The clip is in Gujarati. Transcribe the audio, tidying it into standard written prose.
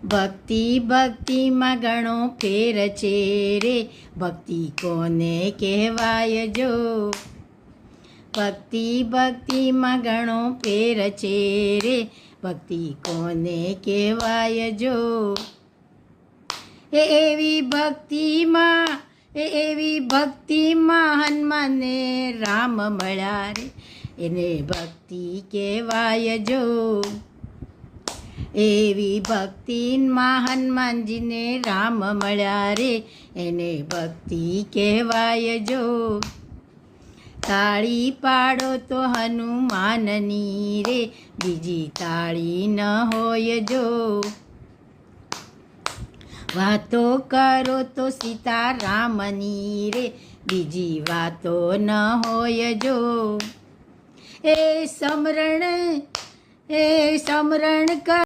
ભક્તિ ભક્તિમાં ઘણો ફેર છે રે, ભક્તિ કોને કહેવાય જો. ભક્તિ ભક્તિમાં ઘણો ફેર છે રે, ભક્તિ કોને કહેવાય જો. એવી ભક્તિમાં હનુમાનને રામ મળ્યા રે, એને ભક્તિ કહેવાય જો. એવી ભક્તિમાં હનુમાનજીને રામ મળ્યા રે, એને ભક્તિ કહેવાય જો. તાળી પાડો તો હનુમાનની રે, બીજી તાળી ન હોય જો. વાતો કરો તો સીતારામની રે, બીજી વાતો ન હોય જો. એ સમરણ કર